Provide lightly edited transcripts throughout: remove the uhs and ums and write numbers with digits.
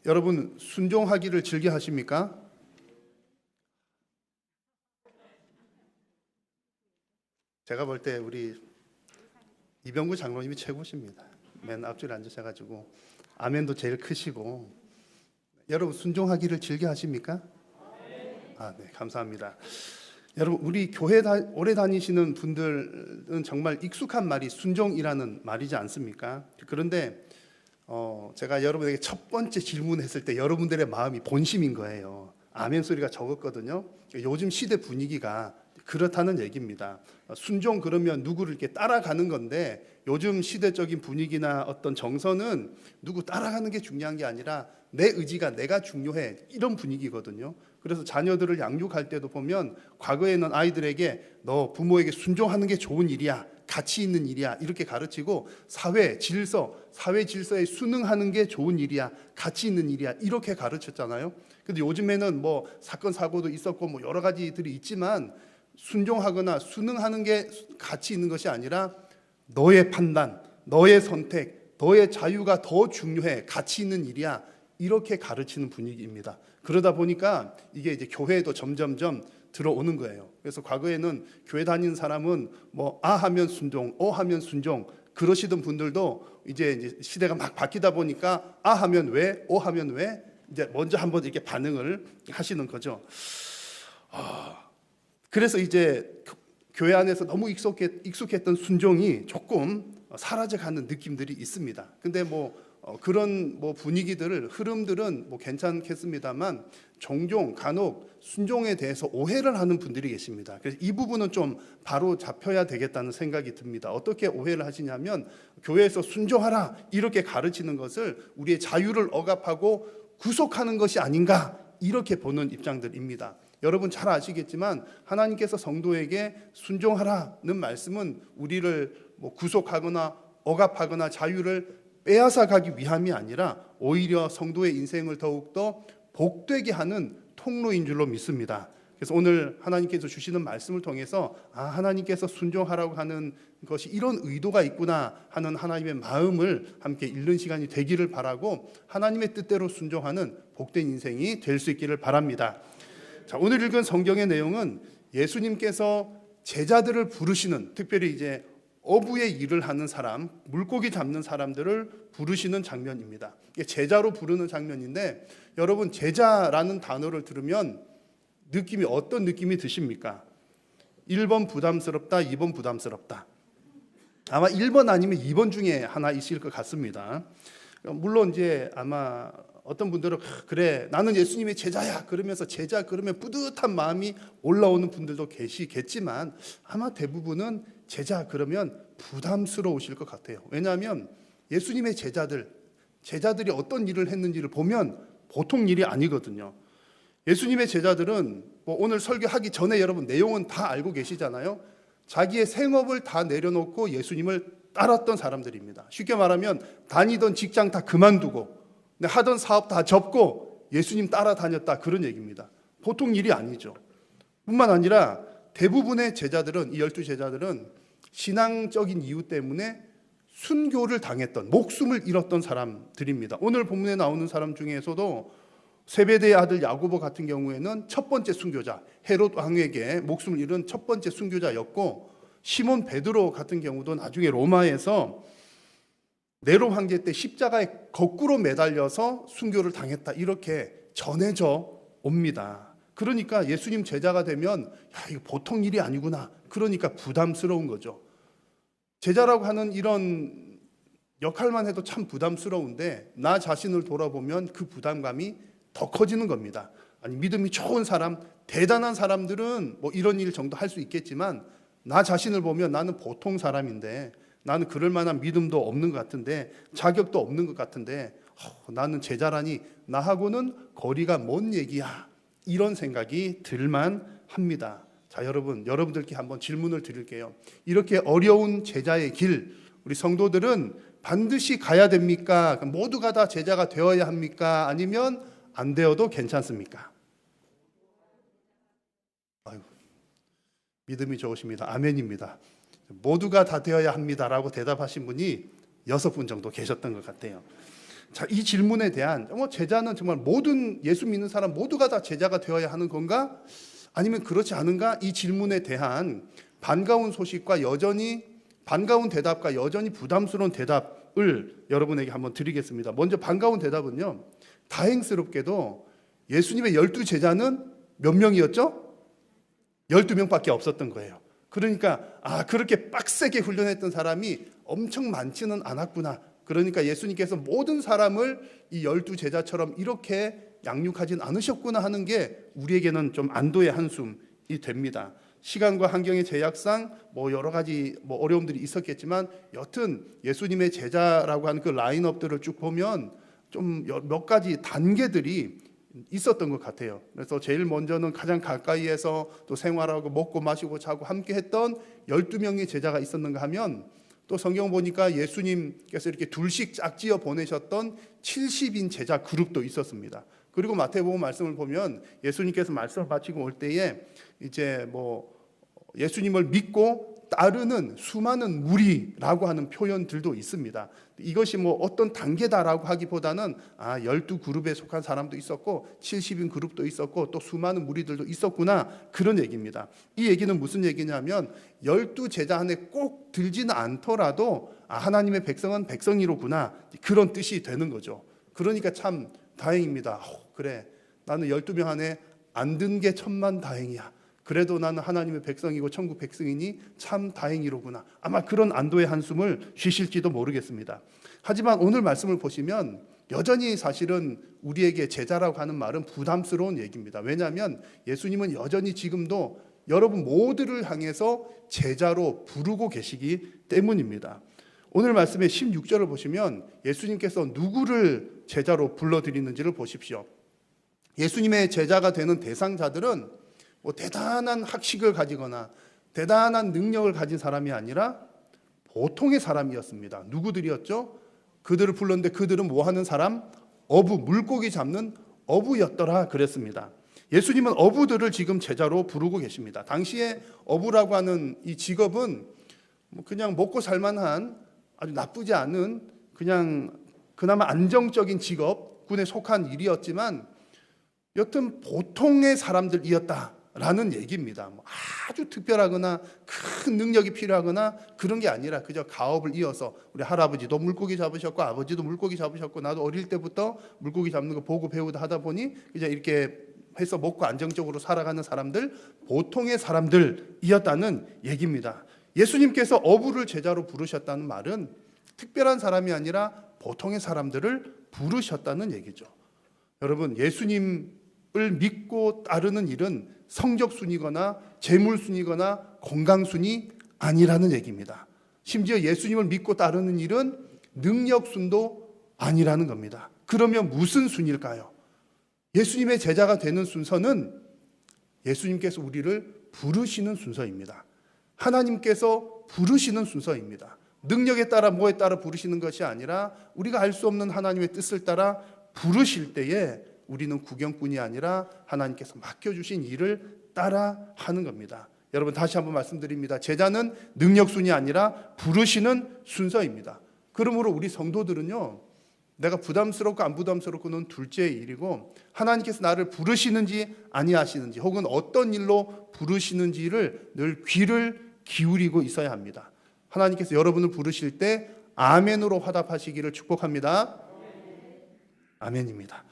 여러분 순종하기를 즐겨 하십니까? 제가 볼 때 우리 이병구 장로님이 최고십니다. 맨 앞줄에 앉으셔가지고 아멘도 제일 크시고. 여러분 순종하기를 즐겨 하십니까? 네, 감사합니다. 여러분 우리 교회 오래 다니시는 분들은 정말 익숙한 말이 순종이라는 말이지 않습니까? 그런데 제가 여러분에게 첫 번째 질문했을 때 여러분들의 마음이 본심인 거예요. 아멘 소리가 적었거든요. 요즘 시대 분위기가 그렇다는 얘기입니다. 순종 그러면 누구를 이렇게 따라가는 건데, 요즘 시대적인 분위기나 어떤 정서는 누구 따라가는 게 중요한 게 아니라 내 의지가 내가 중요해, 이런 분위기거든요. 그래서 자녀들을 양육할 때도 보면 과거에는 아이들에게 너 부모에게 순종하는 게 좋은 일이야, 가치 있는 일이야, 이렇게 가르치고 사회 질서에 순응하는 게 좋은 일이야, 가치 있는 일이야, 이렇게 가르쳤잖아요. 근데 요즘에는 뭐 사건 사고도 있었고 뭐 여러 가지들이 있지만 순종하거나 순응하는 게 가치 있는 것이 아니라 너의 판단, 너의 선택, 너의 자유가 더 중요해, 가치 있는 일이야, 이렇게 가르치는 분위기입니다. 그러다 보니까 이게 이제 교회에도 점점점 들어오는 거예요. 그래서 과거에는 교회 다니는 사람은 뭐 하면 순종, 하면 순종 그러시던 분들도 이제 시대가 막 바뀌다 보니까 하면 왜, 하면 왜, 이제 먼저 한번 이렇게 반응을 하시는 거죠. 그래서 이제 교회 안에서 너무 익숙했던 순종이 조금 사라져가는 느낌들이 있습니다. 근데 그런 분위기들을, 흐름들은 괜찮겠습니다만 종종 간혹 순종에 대해서 오해를 하는 분들이 계십니다. 그래서 이 부분은 좀 바로 잡혀야 되겠다는 생각이 듭니다. 어떻게 오해를 하시냐면, 교회에서 순종하라 이렇게 가르치는 것을 우리의 자유를 억압하고 구속하는 것이 아닌가, 이렇게 보는 입장들입니다. 여러분 잘 아시겠지만 하나님께서 성도에게 순종하라는 말씀은 우리를 구속하거나 억압하거나 자유를 빼앗아 가기 위함이 아니라 오히려 성도의 인생을 더욱더 복되게 하는 통로인 줄로 믿습니다. 그래서 오늘 하나님께서 주시는 말씀을 통해서 하나님께서 순종하라고 하는 것이 이런 의도가 있구나 하는 하나님의 마음을 함께 읽는 시간이 되기를 바라고, 하나님의 뜻대로 순종하는 복된 인생이 될 수 있기를 바랍니다. 자, 오늘 읽은 성경의 내용은 예수님께서 제자들을 부르시는, 특별히 이제 어부의 일을 하는 사람, 물고기 잡는 사람들을 부르시는 장면입니다. 이게 제자로 부르는 장면인데, 여러분 제자라는 단어를 들으면 느낌이 어떤 느낌이 드십니까? 1번 부담스럽다, 2번 부담스럽다. 아마 1번 아니면 2번 중에 하나 있을 것 같습니다. 물론 이제 아마 어떤 분들은 그래 나는 예수님의 제자야 그러면서 제자 그러면 뿌듯한 마음이 올라오는 분들도 계시겠지만, 아마 대부분은 제자 그러면 부담스러우실 것 같아요. 왜냐하면 예수님의 제자들이 어떤 일을 했는지를 보면 보통 일이 아니거든요. 예수님의 제자들은 오늘 설교하기 전에 여러분 내용은 다 알고 계시잖아요. 자기의 생업을 다 내려놓고 예수님을 따랐던 사람들입니다. 쉽게 말하면 다니던 직장 다 그만두고 하던 사업 다 접고 예수님 따라다녔다, 그런 얘기입니다. 보통 일이 아니죠. 뿐만 아니라 대부분의 제자들은, 이 12제자들은 신앙적인 이유 때문에 순교를 당했던, 목숨을 잃었던 사람들입니다. 오늘 본문에 나오는 사람 중에서도 세베대의 아들 야고보 같은 경우에는 첫 번째 순교자, 헤롯 왕에게 목숨을 잃은 첫 번째 순교자였고, 시몬 베드로 같은 경우도 나중에 로마에서 네로 황제 때 십자가에 거꾸로 매달려서 순교를 당했다, 이렇게 전해져 옵니다. 그러니까 예수님 제자가 되면 이거 보통 일이 아니구나, 그러니까 부담스러운 거죠. 제자라고 하는 이런 역할만 해도 참 부담스러운데, 나 자신을 돌아보면 그 부담감이 더 커지는 겁니다. 아니, 믿음이 좋은 사람, 대단한 사람들은 이런 일 정도 할 수 있겠지만, 나 자신을 보면 나는 보통 사람인데, 나는 그럴 만한 믿음도 없는 것 같은데, 자격도 없는 것 같은데, 나는 제자라니 나하고는 거리가 먼 얘기야, 이런 생각이 들만 합니다. 자, 여러분들께 한번 질문을 드릴게요. 이렇게 어려운 제자의 길, 우리 성도들은 반드시 가야 됩니까? 모두가 다 제자가 되어야 합니까? 아니면 안 되어도 괜찮습니까? 믿음이 좋으십니다. 아멘입니다. 모두가 다 되어야 합니다라고 대답하신 분이 6분 정도 계셨던 것 같아요. 자, 이 질문에 대한 제자는 정말 모든 예수 믿는 사람 모두가 다 제자가 되어야 하는 건가? 아니면 그렇지 않은가? 이 질문에 대한 반가운 소식과 여전히 반가운 대답과 여전히 부담스러운 대답을 여러분에게 한번 드리겠습니다. 먼저 반가운 대답은요. 다행스럽게도 예수님의 12제자는 몇 명이었죠? 12명밖에 없었던 거예요. 그러니까 그렇게 빡세게 훈련했던 사람이 엄청 많지는 않았구나. 그러니까 예수님께서 모든 사람을 이 12제자처럼 이렇게 양육하진 않으셨구나 하는 게 우리에게는 좀 안도의 한숨이 됩니다. 시간과 환경의 제약상 여러 가지 어려움들이 있었겠지만 여튼 예수님의 제자라고 하는 그 라인업들을 쭉 보면 좀 몇 가지 단계들이 있었던 것 같아요. 그래서 제일 먼저는 가장 가까이에서 또 생활하고 먹고 마시고 자고 함께 했던 12명의 제자가 있었는가 하면 또 성경 보니까 예수님께서 이렇게 둘씩 짝지어 보내셨던 70인 제자 그룹도 있었습니다. 그리고 마태복음 말씀을 보면 예수님께서 말씀을 마치고 올 때에 이제 예수님을 믿고 따르는 수많은 무리라고 하는 표현들도 있습니다. 이것이 어떤 단계다라고 하기보다는 12그룹에 속한 사람도 있었고 70인 그룹도 있었고 또 수많은 무리들도 있었구나 그런 얘기입니다. 이 얘기는 무슨 얘기냐면 12제자 안에 꼭 들지는 않더라도 하나님의 백성은 백성이로구나 그런 뜻이 되는 거죠. 그러니까 참 다행입니다. 그래 나는 12명 안에 안 든 게 천만다행이야. 그래도 나는 하나님의 백성이고 천국 백성이니 참 다행이로구나. 아마 그런 안도의 한숨을 쉬실지도 모르겠습니다. 하지만 오늘 말씀을 보시면 여전히 사실은 우리에게 제자라고 하는 말은 부담스러운 얘기입니다. 왜냐하면 예수님은 여전히 지금도 여러분 모두를 향해서 제자로 부르고 계시기 때문입니다. 오늘 말씀의 16절을 보시면 예수님께서 누구를 제자로 불러드리는지를 보십시오. 예수님의 제자가 되는 대상자들은 대단한 학식을 가지거나 대단한 능력을 가진 사람이 아니라 보통의 사람이었습니다. 누구들이었죠? 그들을 불렀는데 그들은 뭐 하는 사람? 어부, 물고기 잡는 어부였더라 그랬습니다. 예수님은 어부들을 지금 제자로 부르고 계십니다. 당시에 어부라고 하는 이 직업은 그냥 먹고 살만한 아주 나쁘지 않은 그냥 그나마 안정적인 직업군에 속한 일이었지만 여튼 보통의 사람들이었다라는 얘기입니다. 아주 특별하거나 큰 능력이 필요하거나 그런 게 아니라 그저 가업을 이어서 우리 할아버지도 물고기 잡으셨고 아버지도 물고기 잡으셨고 나도 어릴 때부터 물고기 잡는 거 보고 배우다 하다 보니 이제 이렇게 해서 먹고 안정적으로 살아가는 사람들, 보통의 사람들이었다는 얘기입니다. 예수님께서 어부를 제자로 부르셨다는 말은 특별한 사람이 아니라 보통의 사람들을 부르셨다는 얘기죠. 여러분, 예수님을 믿고 따르는 일은 성적순이거나 재물순이거나 건강순이 아니라는 얘기입니다. 심지어 예수님을 믿고 따르는 일은 능력순도 아니라는 겁니다. 그러면 무슨 순일까요? 예수님의 제자가 되는 순서는 예수님께서 우리를 부르시는 순서입니다. 하나님께서 부르시는 순서입니다. 능력에 따라 뭐에 따라 부르시는 것이 아니라 우리가 알 수 없는 하나님의 뜻을 따라 부르실 때에 우리는 구경꾼이 아니라 하나님께서 맡겨주신 일을 따라 하는 겁니다. 여러분 다시 한번 말씀드립니다. 제자는 능력순이 아니라 부르시는 순서입니다. 그러므로 우리 성도들은요, 내가 부담스럽고 안 부담스럽고는 둘째의 일이고 하나님께서 나를 부르시는지 아니하시는지 혹은 어떤 일로 부르시는지를 늘 귀를 기울이고 있어야 합니다. 하나님께서 여러분을 부르실 때 아멘으로 화답하시기를 축복합니다. 아멘입니다.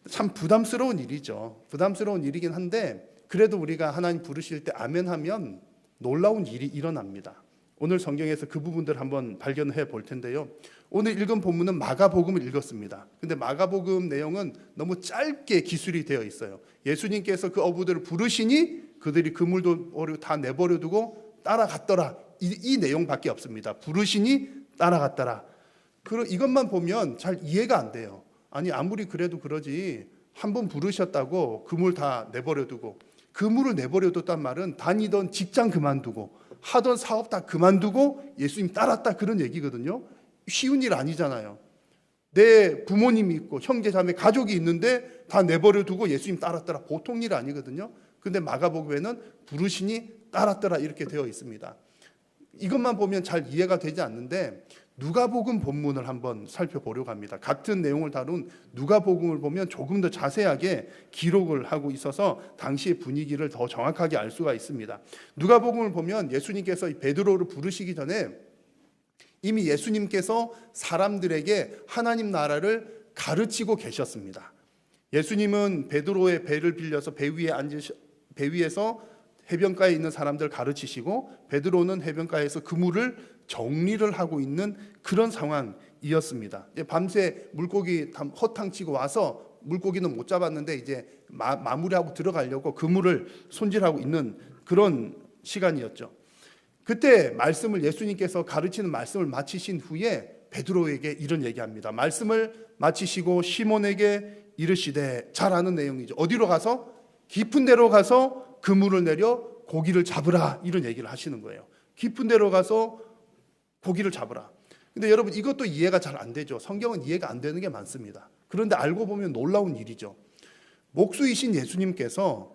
참 부담스러운 일이죠. 부담스러운 일이긴 한데 그래도 우리가 하나님 부르실 때 아멘하면 놀라운 일이 일어납니다. 오늘 성경에서 그 부분들 한번 발견해 볼 텐데요. 오늘 읽은 본문은 마가복음을 읽었습니다. 근데 마가복음 내용은 너무 짧게 기술이 되어 있어요. 예수님께서 그 어부들을 부르시니 그들이 그물도 다 내버려 두고 따라갔더라. 이 내용밖에 없습니다. 부르시니 따라갔더라. 이것만 보면 잘 이해가 안 돼요. 아니 아무리 그래도 그러지 한 번 부르셨다고 그물 다 내버려 두고, 그물을 내버려 뒀단 말은 다니던 직장 그만두고 하던 사업 다 그만두고 예수님 따랐다 그런 얘기거든요. 쉬운 일 아니잖아요. 내 부모님이 있고 형제 자매 가족이 있는데 다 내버려 두고 예수님 따랐더라, 보통 일 아니거든요. 근데 마가복음에는 부르시니 따랐더라 이렇게 되어 있습니다. 이것만 보면 잘 이해가 되지 않는데 누가복음 본문을 한번 살펴보려고 합니다. 같은 내용을 다룬 누가복음을 보면 조금 더 자세하게 기록을 하고 있어서 당시의 분위기를 더 정확하게 알 수가 있습니다. 누가복음을 보면 예수님께서 베드로를 부르시기 전에 이미 예수님께서 사람들에게 하나님 나라를 가르치고 계셨습니다. 예수님은 베드로의 배를 빌려서 배 위에서 해변가에 있는 사람들 가르치시고, 베드로는 해변가에서 그물을 정리를 하고 있는 그런 상황이었습니다. 밤새 물고기 허탕치고 와서 물고기는 못 잡았는데 이제 마무리하고 들어가려고 그물을 손질하고 있는 그런 시간이었죠. 그때 말씀을 예수님께서 가르치는 말씀을 마치신 후에 베드로에게 이런 얘기합니다. 말씀을 마치시고 시몬에게 이르시되, 잘 아는 내용이죠. 어디로 가서? 깊은 데로 가서 그물을 내려 고기를 잡으라, 이런 얘기를 하시는 거예요. 깊은 데로 가서 고기를 잡으라. 근데 여러분, 이것도 이해가 잘 안 되죠. 성경은 이해가 안 되는 게 많습니다. 그런데 알고 보면 놀라운 일이죠. 목수이신 예수님께서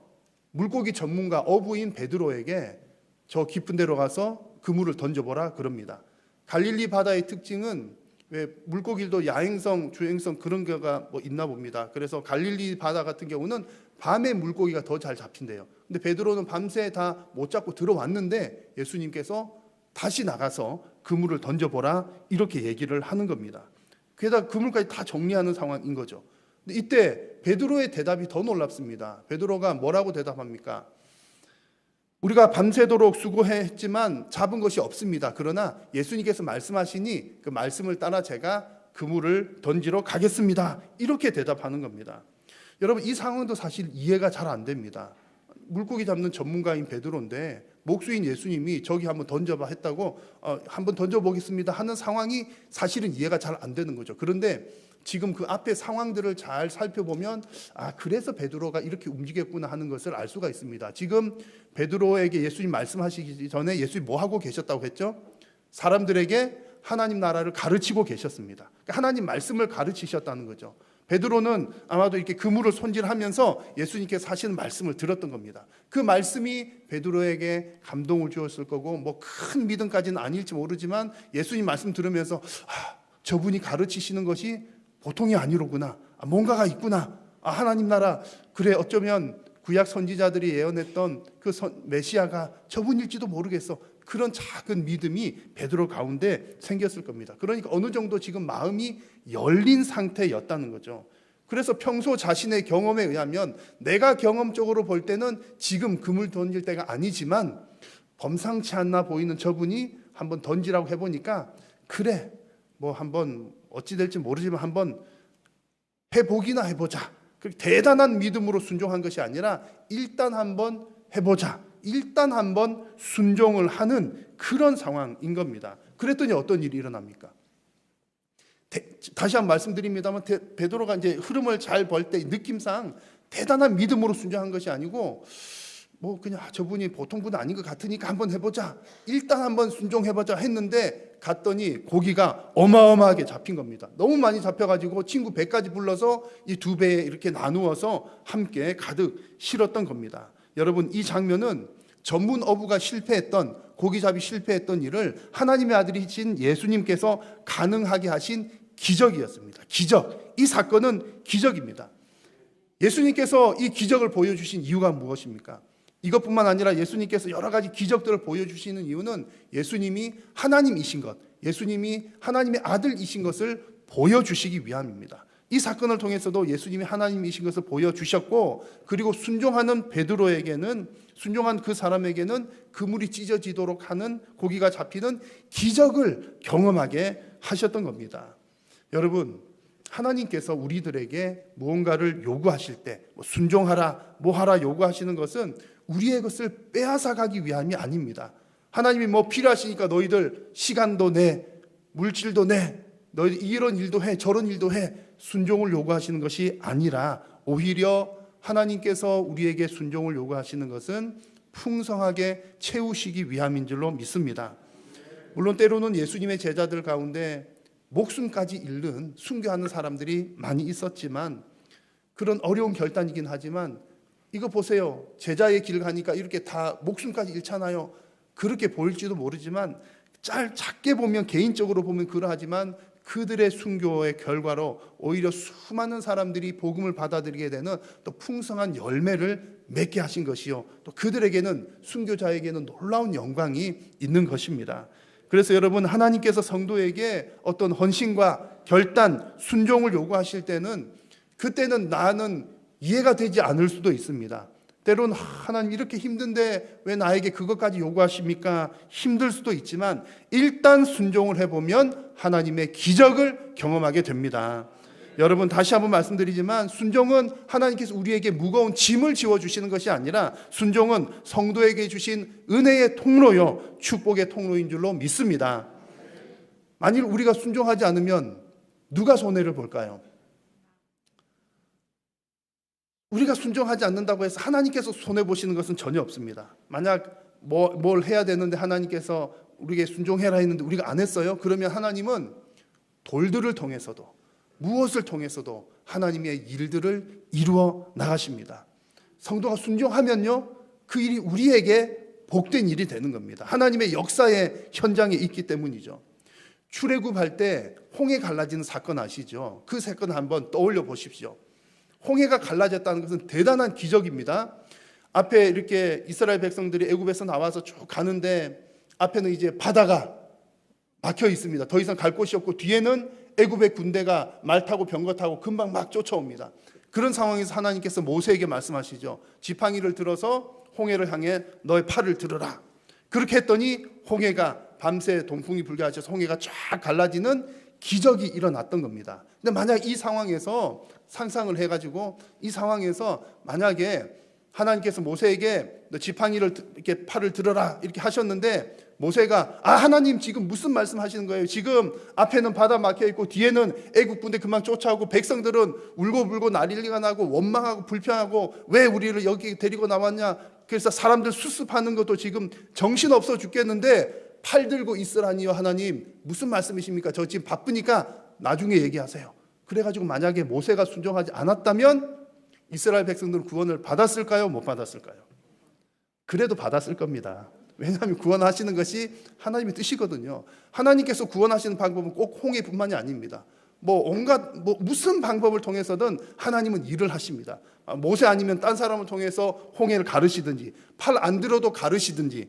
물고기 전문가 어부인 베드로에게 저 깊은 데로 가서 그물을 던져보라 그럽니다. 갈릴리 바다의 특징은 왜 물고기도 야행성, 주행성 그런 거가 뭐 있나 봅니다. 그래서 갈릴리 바다 같은 경우는 밤에 물고기가 더 잘 잡힌대요. 근데 베드로는 밤새 다 못 잡고 들어왔는데 예수님께서 다시 나가서 그물을 던져보라, 이렇게 얘기를 하는 겁니다. 게다가 그물까지 다 정리하는 상황인 거죠. 근데 이때 베드로의 대답이 더 놀랍습니다. 베드로가 뭐라고 대답합니까? 우리가 밤새도록 수고했지만 잡은 것이 없습니다. 그러나 예수님께서 말씀하시니 그 말씀을 따라 제가 그물을 던지러 가겠습니다, 이렇게 대답하는 겁니다. 여러분, 이 상황도 사실 이해가 잘 안 됩니다. 물고기 잡는 전문가인 베드로인데 목수인 예수님이 저기 한번 던져봐 했다고 한번 던져보겠습니다 하는 상황이 사실은 이해가 잘 안 되는 거죠. 그런데 지금 그 앞에 상황들을 잘 살펴보면 그래서 베드로가 이렇게 움직였구나 하는 것을 알 수가 있습니다. 지금 베드로에게 예수님 말씀하시기 전에 예수님이 뭐 하고 계셨다고 했죠? 사람들에게 하나님 나라를 가르치고 계셨습니다. 하나님 말씀을 가르치셨다는 거죠. 베드로는 아마도 이렇게 그물을 손질하면서 예수님께서 하시는 말씀을 들었던 겁니다. 그 말씀이 베드로에게 감동을 주었을 거고, 뭐 큰 믿음까지는 아닐지 모르지만 예수님 말씀 들으면서 저분이 가르치시는 것이 보통이 아니로구나, 뭔가가 있구나, 하나님 나라, 그래 어쩌면 구약 선지자들이 예언했던 그 메시아가 저분일지도 모르겠어, 그런 작은 믿음이 베드로 가운데 생겼을 겁니다. 그러니까 어느 정도 지금 마음이 열린 상태였다는 거죠. 그래서 평소 자신의 경험에 의하면 내가 경험적으로 볼 때는 지금 그물 던질 때가 아니지만 범상치 않나 보이는 저분이 한번 던지라고 해보니까 그래 뭐 한번 어찌 될지 모르지만 한번 해보기나 해보자, 그렇게 대단한 믿음으로 순종한 것이 아니라 일단 한번 해보자, 일단 한번 순종을 하는 그런 상황인 겁니다. 그랬더니 어떤 일이 일어납니까? 다시 한번 말씀드립니다만 베드로가 이제 흐름을 잘 볼 때 느낌상 대단한 믿음으로 순종한 것이 아니고 뭐 그냥 저분이 보통 분 아닌 것 같으니까 한번 해보자, 일단 한번 순종해보자 했는데 갔더니 고기가 어마어마하게 잡힌 겁니다. 너무 많이 잡혀가지고 친구 배까지 불러서 이 두 배에 이렇게 나누어서 함께 가득 실었던 겁니다. 여러분, 이 장면은 전문 어부가 실패했던, 고기잡이 실패했던 일을 하나님의 아들이신 예수님께서 가능하게 하신 기적이었습니다. 기적. 이 사건은 기적입니다. 예수님께서 이 기적을 보여주신 이유가 무엇입니까? 이것뿐만 아니라 예수님께서 여러 가지 기적들을 보여주시는 이유는 예수님이 하나님이신 것, 예수님이 하나님의 아들이신 것을 보여주시기 위함입니다. 이 사건을 통해서도 예수님이 하나님이신 것을 보여주셨고, 그리고 순종하는 베드로에게는, 순종한 그 사람에게는 그물이 찢어지도록 하는, 고기가 잡히는 기적을 경험하게 하셨던 겁니다. 여러분, 하나님께서 우리들에게 무언가를 요구하실 때 순종하라, 뭐하라 요구하시는 것은 우리의 것을 빼앗아가기 위함이 아닙니다. 하나님이 뭐 필요하시니까 너희들 시간도 내, 물질도 내, 너희들 이런 일도 해, 저런 일도 해, 순종을 요구하시는 것이 아니라 오히려 하나님께서 우리에게 순종을 요구하시는 것은 풍성하게 채우시기 위함인 줄로 믿습니다. 물론 때로는 예수님의 제자들 가운데 목숨까지 잃는 순교하는 사람들이 많이 있었지만, 그런 어려운 결단이긴 하지만 이거 보세요, 제자의 길 가니까 이렇게 다 목숨까지 잃잖아요. 그렇게 보일지도 모르지만 작게 보면 개인적으로 보면 그러하지만 그들의 순교의 결과로 오히려 수많은 사람들이 복음을 받아들이게 되는 또 풍성한 열매를 맺게 하신 것이요, 또 그들에게는, 순교자에게는 놀라운 영광이 있는 것입니다. 그래서 여러분, 하나님께서 성도에게 어떤 헌신과 결단, 순종을 요구하실 때는, 그때는 나는 이해가 되지 않을 수도 있습니다. 때로는 하나님 이렇게 힘든데 왜 나에게 그것까지 요구하십니까? 힘들 수도 있지만 일단 순종을 해보면 하나님의 기적을 경험하게 됩니다. 여러분, 다시 한번 말씀드리지만 순종은 하나님께서 우리에게 무거운 짐을 지워주시는 것이 아니라 순종은 성도에게 주신 은혜의 통로요, 축복의 통로인 줄로 믿습니다. 만일 우리가 순종하지 않으면 누가 손해를 볼까요? 우리가 순종하지 않는다고 해서 하나님께서 손해보시는 것은 전혀 없습니다. 만약 뭘 해야 되는데 하나님께서 우리에게 순종해라 했는데 우리가 안 했어요? 그러면 하나님은 돌들을 통해서도 무엇을 통해서도 하나님의 일들을 이루어 나가십니다. 성도가 순종하면요, 그 일이 우리에게 복된 일이 되는 겁니다. 하나님의 역사의 현장에 있기 때문이죠. 출애굽할 때 홍해 갈라지는 사건 아시죠? 그 사건 한번 떠올려 보십시오. 홍해가 갈라졌다는 것은 대단한 기적입니다. 앞에 이렇게 이스라엘 백성들이 애굽에서 나와서 쭉 가는데 앞에는 이제 바다가 막혀 있습니다. 더 이상 갈 곳이 없고 뒤에는 애굽의 군대가 말 타고 병거 타고 금방 막 쫓아옵니다. 그런 상황에서 하나님께서 모세에게 말씀하시죠. 지팡이를 들어서 홍해를 향해 너의 팔을 들어라. 그렇게 했더니 홍해가 밤새 동풍이 불게 하셔서 홍해가 쫙 갈라지는 기적이 일어났던 겁니다. 근데 만약 이 상황에서 상상을 해가지고 이 상황에서 만약에 하나님께서 모세에게 너 지팡이를 이렇게 팔을 들어라 이렇게 하셨는데 모세가 하나님 지금 무슨 말씀하시는 거예요? 지금 앞에는 바다 막혀 있고 뒤에는 애국 군대 금방 쫓아오고 백성들은 울고불고 난리가 나고 원망하고 불평하고 왜 우리를 여기 데리고 나왔냐? 그래서 사람들 수습하는 것도 지금 정신없어 죽겠는데 팔 들고 있으라니요. 하나님 무슨 말씀이십니까? 저 지금 바쁘니까 나중에 얘기하세요. 그래가지고 만약에 모세가 순종하지 않았다면 이스라엘 백성들은 구원을 받았을까요? 못 받았을까요? 그래도 받았을 겁니다. 왜냐하면 구원하시는 것이 하나님의 뜻이거든요. 하나님께서 구원하시는 방법은 꼭 홍해뿐만이 아닙니다. 온갖 무슨 방법을 통해서든 하나님은 일을 하십니다. 모세 아니면 딴 사람을 통해서 홍해를 가르시든지 팔 안 들어도 가르시든지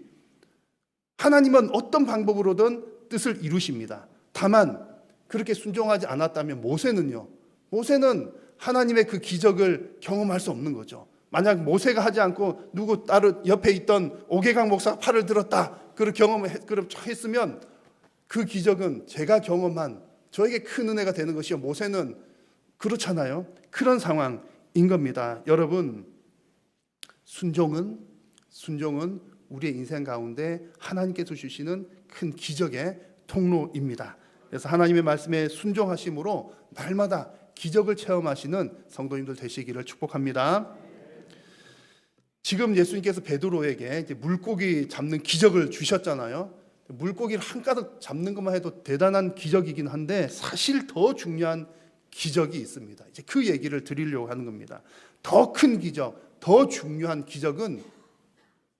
하나님은 어떤 방법으로든 뜻을 이루십니다. 다만 그렇게 순종하지 않았다면 모세는 하나님의 그 기적을 경험할 수 없는 거죠. 만약 모세가 하지 않고 누구 다른 옆에 있던 오개강 목사가 팔을 들었다 그런 경험을 했으면 그 기적은 제가 경험한 저에게 큰 은혜가 되는 것이요, 모세는 그렇잖아요. 그런 상황인 겁니다. 여러분, 순종은 우리의 인생 가운데 하나님께서 주시는 큰 기적의 통로입니다. 그래서 하나님의 말씀에 순종하심으로 날마다 기적을 체험하시는 성도님들 되시기를 축복합니다. 지금 예수님께서 베드로에게 이제 물고기 잡는 기적을 주셨잖아요. 물고기를 한가득 잡는 것만 해도 대단한 기적이긴 한데 사실 더 중요한 기적이 있습니다. 이제 그 얘기를 드리려고 하는 겁니다. 더 큰 기적, 더 중요한 기적은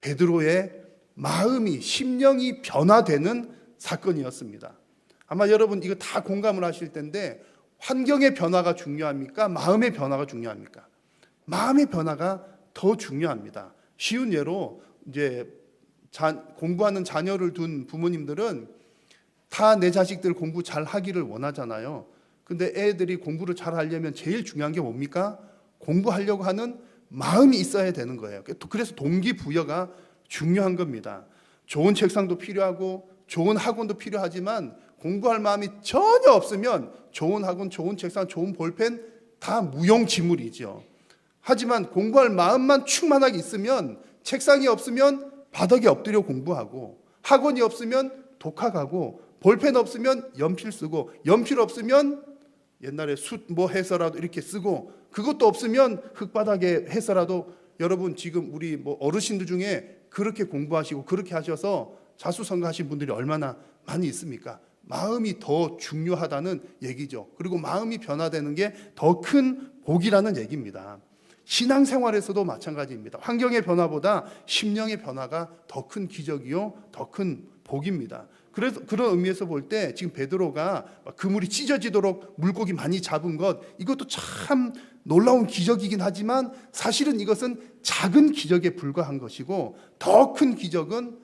베드로의 마음이, 심령이 변화되는 사건이었습니다. 아마 여러분 이거 다 공감을 하실 텐데 환경의 변화가 중요합니까? 마음의 변화가 중요합니까? 마음의 변화가 더 중요합니다. 쉬운 예로 이제 공부하는 자녀를 둔 부모님들은 다 내 자식들 공부 잘 하기를 원하잖아요. 근데 애들이 공부를 잘 하려면 제일 중요한 게 뭡니까? 공부하려고 하는 마음이 있어야 되는 거예요. 그래서 동기부여가 중요한 겁니다. 좋은 책상도 필요하고 좋은 학원도 필요하지만 공부할 마음이 전혀 없으면 좋은 학원, 좋은 책상, 좋은 볼펜 다 무용지물이죠. 하지만 공부할 마음만 충만하게 있으면 책상이 없으면 바닥에 엎드려 공부하고 학원이 없으면 독학하고 볼펜 없으면 연필 쓰고 연필 없으면 옛날에 숯 해서라도 이렇게 쓰고 그것도 없으면 흙바닥에 해서라도 여러분 지금 우리 어르신들 중에 그렇게 공부하시고 그렇게 하셔서 자수성가하신 분들이 얼마나 많이 있습니까? 마음이 더 중요하다는 얘기죠. 그리고 마음이 변화되는 게 더 큰 복이라는 얘기입니다. 신앙생활에서도 마찬가지입니다. 환경의 변화보다 심령의 변화가 더 큰 기적이요, 더 큰 복입니다. 그래서 그런 의미에서 볼 때 지금 베드로가 그물이 찢어지도록 물고기 많이 잡은 것, 이것도 참 놀라운 기적이긴 하지만 사실은 이것은 작은 기적에 불과한 것이고, 더 큰 기적은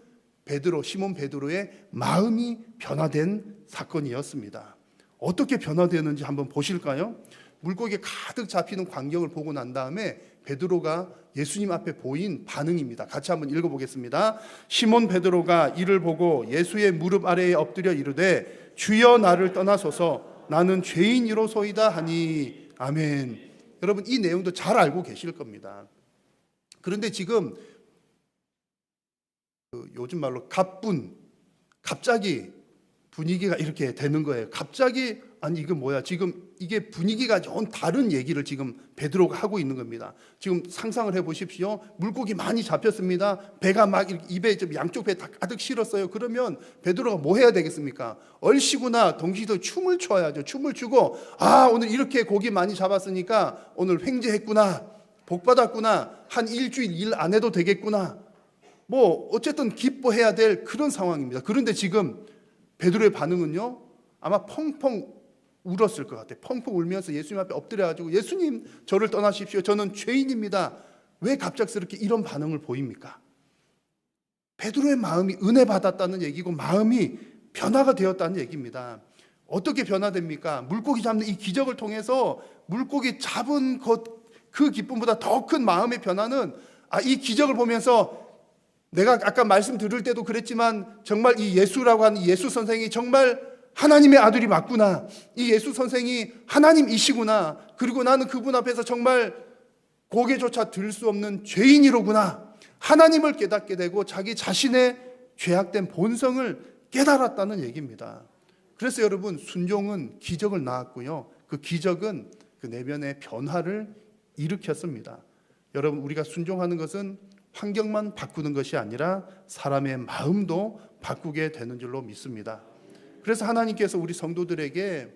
시몬 베드로의 마음이 변화된 사건이었습니다. 어떻게 변화되는지 한번 보실까요? 물고기에 가득 잡히는 광경을 보고 난 다음에 베드로가 예수님 앞에 보인 반응입니다. 같이 한번 읽어보겠습니다. 시몬 베드로가 이를 보고 예수의 무릎 아래에 엎드려 이르되 주여 나를 떠나소서 나는 죄인이로소이다 하니 아멘. 여러분, 이 내용도 잘 알고 계실 겁니다. 그런데 지금 요즘 말로 갑자기 분위기가 이렇게 되는 거예요. 갑자기, 아니 이거 뭐야, 지금 이게 분위기가 좀 다른 얘기를 지금 베드로가 하고 있는 겁니다. 지금 상상을 해보십시오. 물고기 많이 잡혔습니다. 배가 막 입에 양쪽 배 다 가득 실었어요. 그러면 베드로가 뭐 해야 되겠습니까? 얼씨구나 동시도 춤을 춰야죠. 춤을 추고, 아 오늘 이렇게 고기 많이 잡았으니까 오늘 횡재했구나, 복 받았구나, 한 일주일 일 안 해도 되겠구나, 뭐 어쨌든 기뻐해야 될 그런 상황입니다. 그런데 지금 베드로의 반응은요, 아마 펑펑 울었을 것 같아요. 펑펑 울면서 예수님 앞에 엎드려가지고 예수님 저를 떠나십시오. 저는 죄인입니다. 왜 갑작스럽게 이런 반응을 보입니까? 베드로의 마음이 은혜 받았다는 얘기고 마음이 변화가 되었다는 얘기입니다. 어떻게 변화됩니까? 물고기 잡는 이 기적을 통해서 물고기 잡은 그 기쁨보다 더 큰 마음의 변화는, 이 기적을 보면서 내가 아까 말씀 들을 때도 그랬지만 정말 이 예수라고 하는 예수 선생이 정말 하나님의 아들이 맞구나, 이 예수 선생이 하나님이시구나, 그리고 나는 그분 앞에서 정말 고개조차 들 수 없는 죄인이로구나, 하나님을 깨닫게 되고 자기 자신의 죄악된 본성을 깨달았다는 얘기입니다. 그래서 여러분, 순종은 기적을 낳았고요, 그 기적은 그 내면의 변화를 일으켰습니다. 여러분, 우리가 순종하는 것은 환경만 바꾸는 것이 아니라 사람의 마음도 바꾸게 되는 줄로 믿습니다. 그래서 하나님께서 우리 성도들에게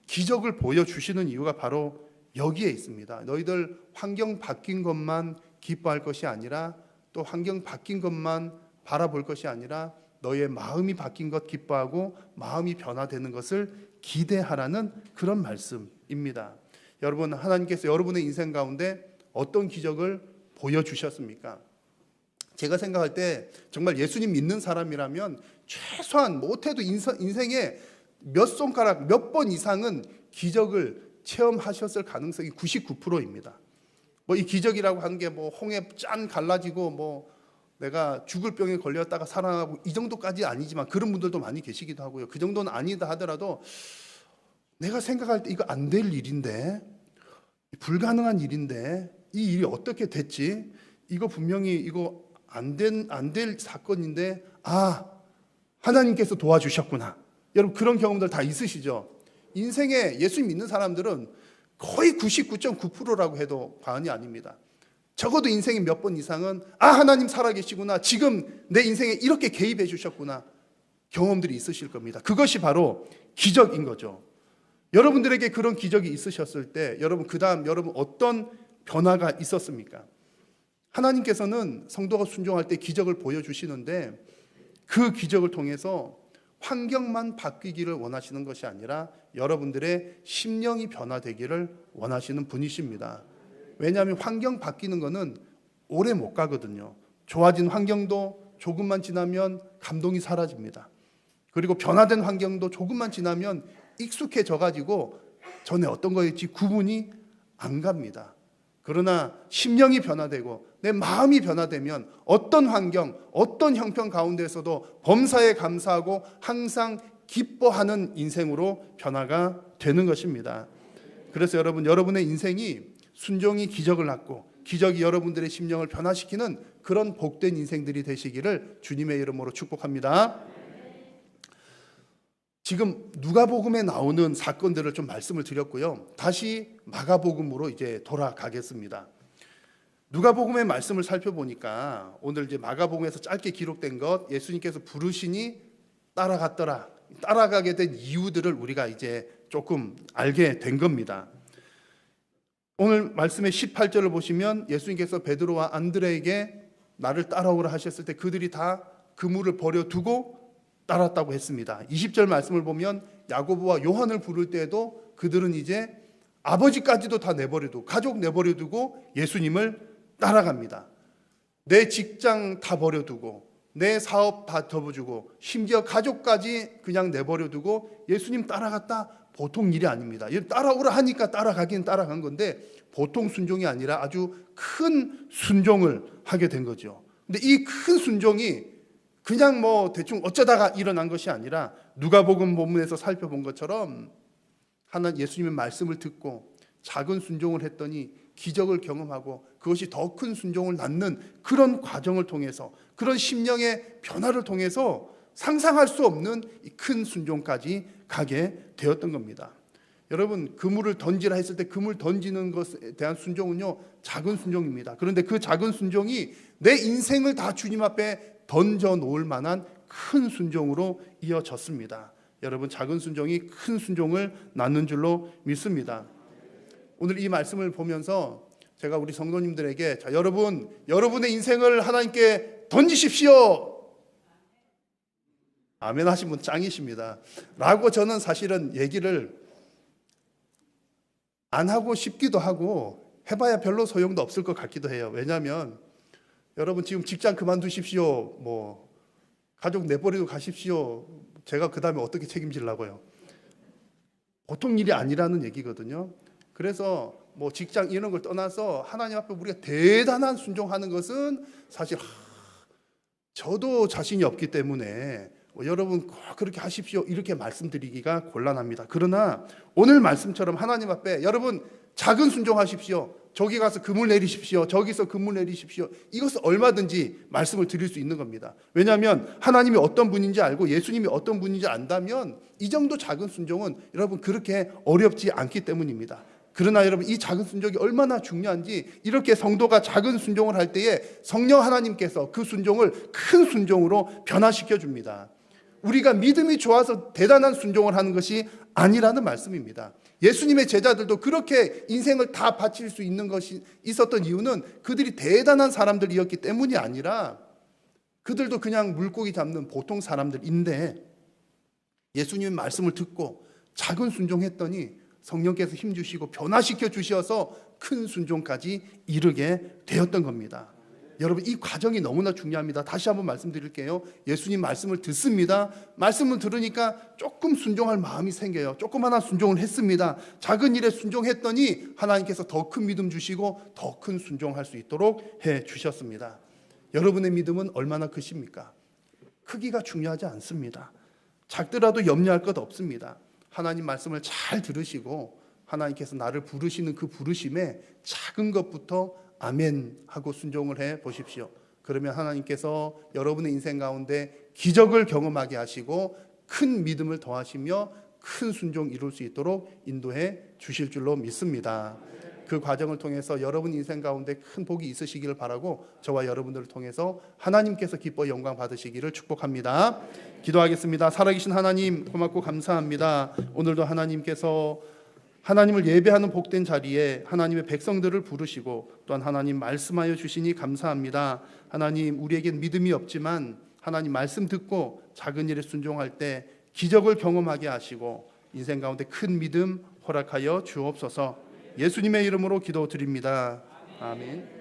기적을 보여주시는 이유가 바로 여기에 있습니다. 너희들 환경 바뀐 것만 기뻐할 것이 아니라, 또 환경 바뀐 것만 바라볼 것이 아니라 너의 마음이 바뀐 것 기뻐하고 마음이 변화되는 것을 기대하라는 그런 말씀입니다. 여러분, 하나님께서 여러분의 인생 가운데 어떤 기적을 보여주셨습니까? 제가 생각할 때 정말 예수님 믿는 사람이라면 최소한 못해도 인생에 몇 손가락 몇 번 이상은 기적을 체험하셨을 가능성이 99%입니다. 뭐 이 기적이라고 하는 게 뭐 홍해 짠 갈라지고 뭐 내가 죽을 병에 걸렸다가 살아나고 이 정도까지 아니지만 그런 분들도 많이 계시기도 하고요. 그 정도는 아니다 하더라도 내가 생각할 때 이거 안 될 일인데, 불가능한 일인데 이 일이 어떻게 됐지? 이거 분명히 이거 안 될 사건인데, 하나님께서 도와주셨구나. 여러분, 그런 경험들 다 있으시죠? 인생에 예수님 믿는 사람들은 거의 99.9%라고 해도 과언이 아닙니다. 적어도 인생에 몇 번 이상은 하나님 살아계시구나, 지금 내 인생에 이렇게 개입해 주셨구나, 경험들이 있으실 겁니다. 그것이 바로 기적인 거죠. 여러분들에게 그런 기적이 있으셨을 때 여러분, 그 다음 여러분 어떤 변화가 있었습니까? 하나님께서는 성도가 순종할 때 기적을 보여주시는데, 그 기적을 통해서 환경만 바뀌기를 원하시는 것이 아니라 여러분들의 심령이 변화되기를 원하시는 분이십니다. 왜냐하면 환경 바뀌는 것은 오래 못 가거든요. 좋아진 환경도 조금만 지나면 감동이 사라집니다. 그리고 변화된 환경도 조금만 지나면 익숙해져 가지고 전에 어떤 거였지 구분이 안 갑니다. 그러나 심령이 변화되고 내 마음이 변화되면 어떤 환경, 어떤 형편 가운데서도 범사에 감사하고 항상 기뻐하는 인생으로 변화가 되는 것입니다. 그래서 여러분의 인생이 순종이 기적을 낳고 기적이 여러분들의 심령을 변화시키는 그런 복된 인생들이 되시기를 주님의 이름으로 축복합니다. 지금 누가복음에 나오는 사건들을 좀 말씀을 드렸고요. 다시 마가복음으로 이제 돌아가겠습니다. 누가복음의 말씀을 살펴보니까 오늘 이제 마가복음에서 짧게 기록된 것, 예수님께서 부르시니 따라갔더라, 따라가게 된 이유들을 우리가 이제 조금 알게 된 겁니다. 오늘 말씀의 18절을 보시면 예수님께서 베드로와 안드레에게 나를 따라오라 하셨을 때 그들이 다 그물을 버려두고 따랐다고 했습니다. 20절 말씀을 보면 야고보와 요한을 부를 때에도 그들은 이제 아버지까지도 다 내버려두고, 가족 내버려두고 예수님을 따라갑니다. 내 직장 다 버려두고, 내 사업 다 접어주고, 심지어 가족까지 그냥 내버려두고 예수님 따라갔다. 보통 일이 아닙니다. 따라오라 하니까 따라가긴 따라간 건데 보통 순종이 아니라 아주 큰 순종을 하게 된 거죠. 근데 이 큰 순종이 그냥 뭐 대충 어쩌다가 일어난 것이 아니라 누가복음 본문에서 살펴본 것처럼 예수님의 말씀을 듣고 작은 순종을 했더니 기적을 경험하고 그것이 더 큰 순종을 낳는 그런 과정을 통해서, 그런 심령의 변화를 통해서 상상할 수 없는 큰 순종까지 가게 되었던 겁니다. 여러분, 그물을 던지라 했을 때 그물 던지는 것에 대한 순종은요, 작은 순종입니다. 그런데 그 작은 순종이 내 인생을 다 주님 앞에 던져 놓을 만한 큰 순종으로 이어졌습니다. 여러분, 작은 순종이 큰 순종을 낳는 줄로 믿습니다. 오늘 이 말씀을 보면서 제가 우리 성도님들에게, 자, 여러분의 인생을 하나님께 던지십시오. 아멘 하신 분 짱이십니다. 라고 저는 사실은 얘기를 안 하고 싶기도 하고 해봐야 별로 소용도 없을 것 같기도 해요. 왜냐하면 여러분 지금 직장 그만두십시오, 뭐 가족 내버리고 가십시오, 제가 그 다음에 어떻게 책임지려고요? 보통 일이 아니라는 얘기거든요. 그래서 뭐 직장 이런 걸 떠나서 하나님 앞에 우리가 대단한 순종하는 것은 사실 저도 자신이 없기 때문에 여러분 꼭 그렇게 하십시오 이렇게 말씀드리기가 곤란합니다. 그러나 오늘 말씀처럼 하나님 앞에 여러분 작은 순종하십시오, 저기 가서 그물 내리십시오, 저기서 그물 내리십시오, 이것을 얼마든지 말씀을 드릴 수 있는 겁니다. 왜냐하면 하나님이 어떤 분인지 알고 예수님이 어떤 분인지 안다면 이 정도 작은 순종은 여러분 그렇게 어렵지 않기 때문입니다. 그러나 여러분, 이 작은 순종이 얼마나 중요한지, 이렇게 성도가 작은 순종을 할 때에 성령 하나님께서 그 순종을 큰 순종으로 변화시켜 줍니다. 우리가 믿음이 좋아서 대단한 순종을 하는 것이 아니라는 말씀입니다. 예수님의 제자들도 그렇게 인생을 다 바칠 수 있는 것이 있었던 이유는 그들이 대단한 사람들이었기 때문이 아니라 그들도 그냥 물고기 잡는 보통 사람들인데 예수님의 말씀을 듣고 작은 순종했더니 성령께서 힘주시고 변화시켜 주셔서 큰 순종까지 이르게 되었던 겁니다. 여러분, 이 과정이 너무나 중요합니다. 다시 한번 말씀드릴게요. 예수님 말씀을 듣습니다. 말씀을 들으니까 조금 순종할 마음이 생겨요. 조그마한 순종을 했습니다. 작은 일에 순종했더니 하나님께서 더 큰 믿음 주시고 더 큰 순종할 수 있도록 해 주셨습니다. 여러분의 믿음은 얼마나 크십니까? 크기가 중요하지 않습니다. 작더라도 염려할 것 없습니다. 하나님 말씀을 잘 들으시고 하나님께서 나를 부르시는 그 부르심에 작은 것부터 아멘 하고 순종을 해 보십시오. 그러면 하나님께서 여러분의 인생 가운데 기적을 경험하게 하시고 큰 믿음을 더하시며 큰 순종 이룰 수 있도록 인도해 주실 줄로 믿습니다. 그 과정을 통해서 여러분 인생 가운데 큰 복이 있으시기를 바라고 저와 여러분들을 통해서 하나님께서 기뻐 영광 받으시기를 축복합니다. 기도하겠습니다. 살아계신 하나님, 고맙고 감사합니다. 오늘도 하나님께서 하나님을 예배하는 복된 자리에 하나님의 백성들을 부르시고 또한 하나님 말씀하여 주시니 감사합니다. 하나님, 우리에겐 믿음이 없지만 하나님 말씀 듣고 작은 일에 순종할 때 기적을 경험하게 하시고 인생 가운데 큰 믿음 허락하여 주옵소서. 예수님의 이름으로 기도드립니다. 아멘.